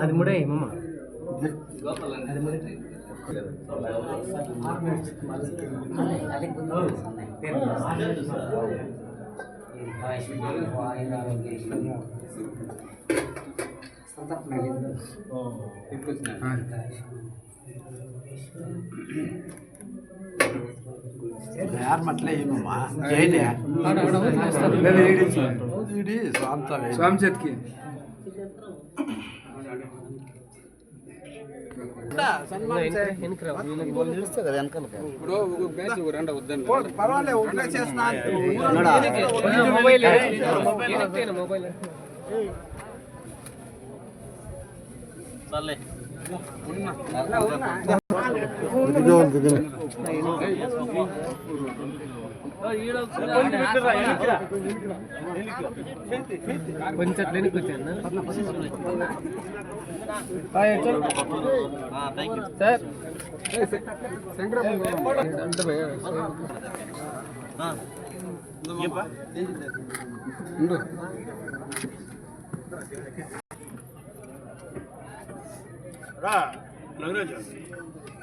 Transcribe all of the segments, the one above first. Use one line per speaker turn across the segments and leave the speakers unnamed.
అది ముడే మమ్మ అది ముడే
ಯಾರು ಮಟ್ಲೆ ಏನಮ್ಮ ಜೈಲೆ ಇಡೀ ಸ್ವಾಮಿ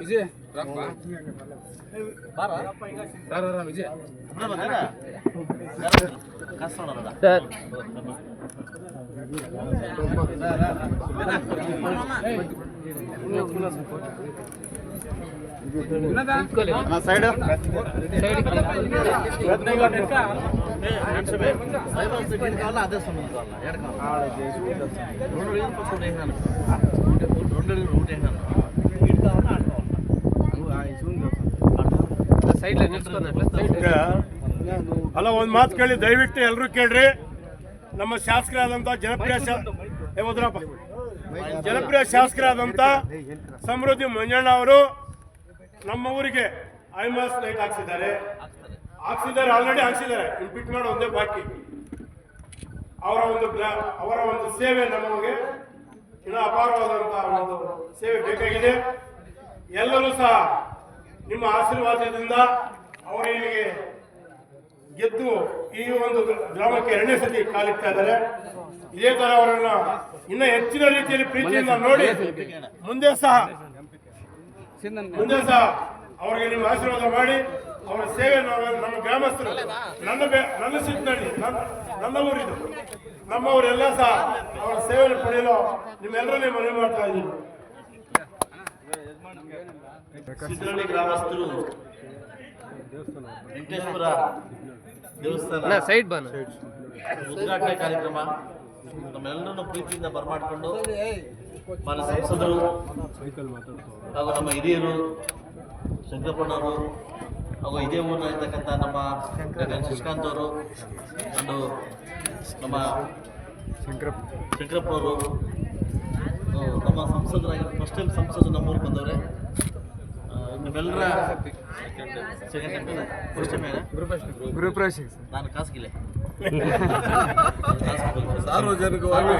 ವಿಜಯ್ ವಿಜಯ್ ಸರ್ ಸೈಡ್ ಅದೇ
ಅಲ್ಲ, ಒಂದು ಮಾತು ಕೇಳಿ, ದಯವಿಟ್ಟು ಎಲ್ಲರೂ ಕೇಳ್ರಿ. ನಮ್ಮ ಶಾಸಕರಾದಂಥ ಜನಪ್ರಿಯ ಶಾಸಕರಾದಂಥ ಸಮೃದ್ಧಿ ಮಂಜಣ್ಣ ಅವರು ನಮ್ಮ ಊರಿಗೆ ಐಮಾಸ್ ಲೈಟ್ ಹಾಕ್ಸಿದ್ದಾರೆ. ಆಲ್ರೆಡಿ ಹಾಕ್ಸಿದ್ದಾರೆ. ಫಿಟ್ ಮಾಡೋ ಒಂದೇ ಬಾಕಿ. ಅವರ ಒಂದು ಸೇವೆ ನಮಗೆ ಇನ್ನೂ ಅಪಾರವಾದಂತಹ ಒಂದು ಸೇವೆ ಬೇಕಾಗಿದೆ. ಎಲ್ಲರೂ ಸಹ ನಿಮ್ಮ ಆಶೀರ್ವಾದದಿಂದ ಅವರು ಇಲ್ಲಿಗೆ ಗೆದ್ದು ಈ ಒಂದು ಗ್ರಾಮಕ್ಕೆ 2ನೇ ಸತಿ ಕಾಲಿಡ್ತಾ ಇದ್ದಾರೆ. ಇದೇ ತರ ಅವರನ್ನ ಇನ್ನ ಹೆಚ್ಚಿನ ರೀತಿಯಲ್ಲಿ ಪ್ರೀತಿಯಿಂದ ನೋಡಿ ಮುಂದೆ ಸಹ ಅವರಿಗೆ ನಿಮ್ಮ ಆಶೀರ್ವಾದ ಮಾಡಿ ಅವರ ಸೇವೆ ನಮ್ಮ ಗ್ರಾಮಸ್ಥರು ನನ್ನ ಸಿದ್ಧನಹಳ್ಳಿ ನನ್ನ ಊರಿದು ನಮ್ಮವರೆಲ್ಲ ಸಹ ಅವರ ಸೇವೆಯನ್ನು ಪಡೆಯಲು ನಿಮ್ಮೆಲ್ಲರಲ್ಲಿ ಮನವಿ ಮಾಡ್ತಾ ಇದ್ದೀವಿ.
ಸಿದ್ಧನಹಳ್ಳಿ ಗ್ರಾಮಸ್ಥರು ವೆಂಕಟೇಶ್ವರ ದೇವಸ್ಥಾನ ಉದ್ಘಾಟನೆ ಕಾರ್ಯಕ್ರಮ ನಮ್ಮೆಲ್ಲರನ್ನು ಪ್ರೀತಿಯಿಂದ ಬರಮಾಡಿಕೊಂಡು ಮಾನ್ಯ ಸಂಸದರು ಹಾಗೂ ನಮ್ಮ ಹಿರಿಯರು ಶಂಕರಪ್ಪನವರು ಹಾಗೂ ಇದೇ ಊರಿನ ಇರ್ತಕ್ಕಂಥ ನಮ್ಮ ಶಶಿಕಾಂತ್ ಅವರು ಒಂದು ನಮ್ಮ ಶಂಕರಪ್ಪ ಅವರು ನಮ್ಮ ಸಂಸದರಾಗಿ ಫಸ್ಟ್ ಟೈಮ್ ಸಂಸದರು ನಮ್ಮೂರಿಗೆ ಬಂದವ್ರೆ. ನಿಮ್ಮೆಲ್ಲರ ಸೆಕೆಂಡ್ ಫಸ್ಟ್ ಟೈಮ್ ನಾನು ಖಾಸಗಿಲೆ ಸಾರ್ವಜನಿಕವಾಗಿ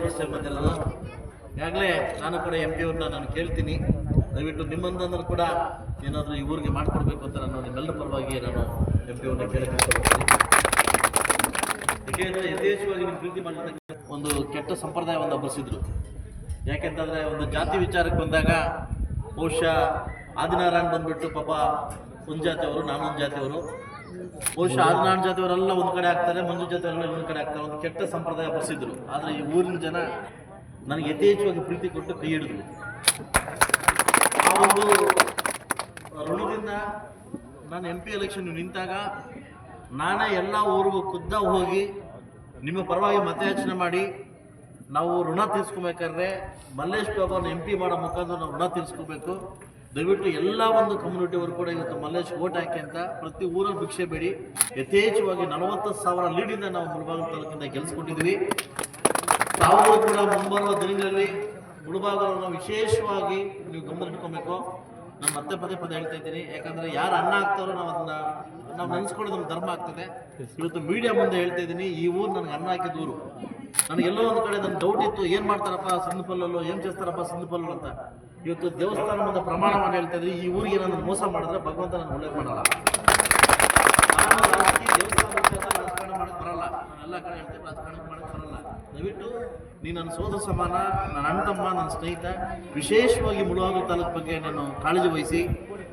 ಫಸ್ಟ್ ಟೈಮ್ ಬಂದಿರೋದು. ಈಗಾಗಲೇ ನಾನು ಕೂಡ MP ಅವ್ರನ್ನ ನಾನು ಕೇಳ್ತೀನಿ, ದಯವಿಟ್ಟು ನಿಮ್ಮಂದ್ರೆ ಕೂಡ ಏನಾದರೂ ಈ ಊರಿಗೆ ಮಾಡಿಕೊಡ್ಬೇಕು ಅಂತ ನಾನು ನಿಮ್ಮೆಲ್ಲರ ಪರವಾಗಿ ನಾನು MP ಅವ್ರನ್ನ ಕೇಳಕ್ಕೆ ಇಷ್ಟಪಡ್ತೀನಿ. ಏಕೆಂದರೆ ಯಥೇಚ್ಛವಾಗಿ ನಿಮ್ಮ ಪ್ರೀತಿ ಮಾಡಿರ್ತಕ್ಕಂಥ ಒಂದು ಕೆಟ್ಟ ಸಂಪ್ರದಾಯವನ್ನು ಹಬ್ಬರಿಸಿದ್ರು. ಯಾಕೆಂತಂದರೆ ಒಂದು ಜಾತಿ ವಿಚಾರಕ್ಕೆ ಬಂದಾಗ ಬಹುಶಃ ಆದಿನಾರಾಯಣ ಬಂದುಬಿಟ್ಟು ಪಾಪ ಒಂದು ಜಾತಿಯವರು, ನಾನೊಂದು ಜಾತಿಯವರು, ಬಹುಶಃ ಆದಿನಾರಾಯಣ ಜಾತಿಯವರೆಲ್ಲ ಒಂದು ಕಡೆ ಆಗ್ತಾರೆ, ಮಂಜು ಜಾತಿಯವರೆಲ್ಲ ಇನ್ನೊಂದು ಕಡೆ ಆಗ್ತಾರೆ. ಒಂದು ಕೆಟ್ಟ ಸಂಪ್ರದಾಯ ಹಬ್ಬರಿಸಿದ್ರು. ಆದರೆ ಈ ಊರಿನ ಜನ ನನಗೆ ಯಥೇಚ್ಛವಾಗಿ ಪ್ರೀತಿ ಕೊಟ್ಟು ಕೈ ಹಿಡಿದ್ರು. ಆ ಒಂದು ಋಣದಿಂದ ನಾನು MP ಎಲೆಕ್ಷನ್ ನಿಂತಾಗ ನಾನೇ ಎಲ್ಲ ಊರಿಗೂ ಖುದ್ದ ಹೋಗಿ ನಿಮ್ಮ ಪರವಾಗಿ ಮತಯಾಚನೆ ಮಾಡಿ ನಾವು ಋಣ ತೀರಿಸ್ಕೋಬೇಕಾದ್ರೆ ಮಲ್ಲೇಶ್ ಬಾಬಾನ MP ಮಾಡೋ ಮುಖಾಂತರ ನಾವು ಋಣ ತೀರಿಸ್ಕೋಬೇಕು. ದಯವಿಟ್ಟು ಎಲ್ಲ ಒಂದು ಕಮ್ಯುನಿಟಿಯವರು ಕೂಡ ಇವತ್ತು ಮಲ್ಲೇಶ್ ಓಟ್ ಹಾಕಿ ಅಂತ ಪ್ರತಿ ಊರಲ್ಲಿ ಭಿಕ್ಷೆ ಬೇಡಿ ಯಥೇಚ್ಛವಾಗಿ 40,000 ಲೀಡಿಂದ ನಾವು ಮುಳಬಾಗಿಲು ತಾಲೂಕಿಂದ ಗೆಲ್ಲಿಸ್ಕೊಂಡಿದ್ವಿ. ತಾವು ಕೂಡ ಮುಂಬರುವ ದಿನಗಳಲ್ಲಿ ಮುಳಬಾಗಿಲನ್ನು ವಿಶೇಷವಾಗಿ ನೀವು ಗಮನದಲ್ಲಿಟ್ಕೊಬೇಕು. ನಾನು ಮತ್ತೆ ಪದೇ ಹೇಳ್ತಾ ಇದ್ದೀನಿ, ಯಾಕಂದರೆ ಯಾರು ಅನ್ನ ಹಾಕ್ತಾರೋ ನಾವು ನೆನೆಸ್ಕೊಳ್ಳೋದು ನಮ್ಮ ಧರ್ಮ ಆಗ್ತದೆ. ಇವತ್ತು ಮೀಡಿಯಾ ಮುಂದೆ ಹೇಳ್ತಾ ಇದ್ದೀನಿ, ಈ ಊರು ನನಗೆ ಅನ್ನ ಹಾಕಿದ ಊರು. ನನಗೆಲ್ಲೋ ಒಂದು ಕಡೆ ನನ್ನ ಡೌಟ್ ಇತ್ತು, ಏನು ಮಾಡ್ತಾರಪ್ಪ ಸಿಂಧಪಲ್ಲಲ್ಲೋ, ಏನು చేస్తాರಪ್ಪ ಸಿಂಧಪಲ್ಲೋ ಅಂತ. ಇವತ್ತು ದೇವಸ್ಥಾನ ಮುಂದೆ ಪ್ರಮಾಣವನ್ನು ಹೇಳ್ತಾ ಇದ್ದೀನಿ, ಈ ಊರಿಗೆ ನಾನು ಮೋಸ ಮಾಡಿದ್ರೆ ಭಗವಂತ ನಾನು ಒಳ್ಳೇದು ಮಾಡಲ್ಲ. ನಾನು ದೇವಸ್ಥಾನ ರಾಜಕಾರಣ ಮಾಡಕ್ಕೆ ಬರಲ್ಲ, ನಾನು ಎಲ್ಲ ಕಡೆ ಹೇಳ್ತೇನೆ ರಾಜಕಾರಣ ಮಾಡಕ್ಕೆ ಬರಲ್ಲ. ದಯವಿಟ್ಟು ನೀನು ನನ್ನ ಸೋದರ ಸಮಾನ, ನನ್ನ ಅಣ್ಣ ತಮ್ಮ, ನನ್ನ ಸ್ನೇಹಿತ. ವಿಶೇಷವಾಗಿ ಮುಳಬಾಗಿಲು ತಾಲೂಕು ಬಗ್ಗೆ ನಾನು ಕಾಳಜಿ ವಹಿಸಿ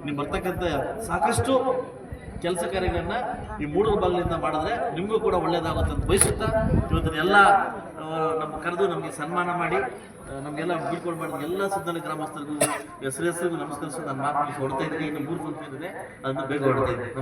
ನೀವು ಬರ್ತಕ್ಕಂಥ ಸಾಕಷ್ಟು ಕೆಲಸ ಕಾರ್ಯಗಳನ್ನು ಈ ಮೂಡೂರು ಬಾಗಿಲಿಂದ ಮಾಡಿದ್ರೆ ನಿಮಗೂ ಕೂಡ ಒಳ್ಳೆಯದಾಗುತ್ತೆ ಅಂತ ಬಯಸುತ್ತಾ ಇವತ್ತನ್ನೆಲ್ಲ ನಮ್ಮ ಕರೆದು ನಮಗೆ ಸನ್ಮಾನ ಮಾಡಿ ನಮಗೆಲ್ಲ ಬೀಳ್ಕೊಂಡು ಮಾಡಿದ ಎಲ್ಲ ಸಿದ್ಧನ ಗ್ರಾಮಸ್ಥರಿಗೂ ಹೆಸರಿಗೂ ನಮಸ್ಕರಿಸಿ ನಾನು ಮಾತು ಹೊಡ್ತಾ ಇದ್ದೀನಿ. ಇನ್ನು 3 ಫಂಕ್ಷನ್ ಇದೆ, ಅದನ್ನು ಬೇಗ ಹೊಡ್ತಾ ಇದ್ದೀನಿ.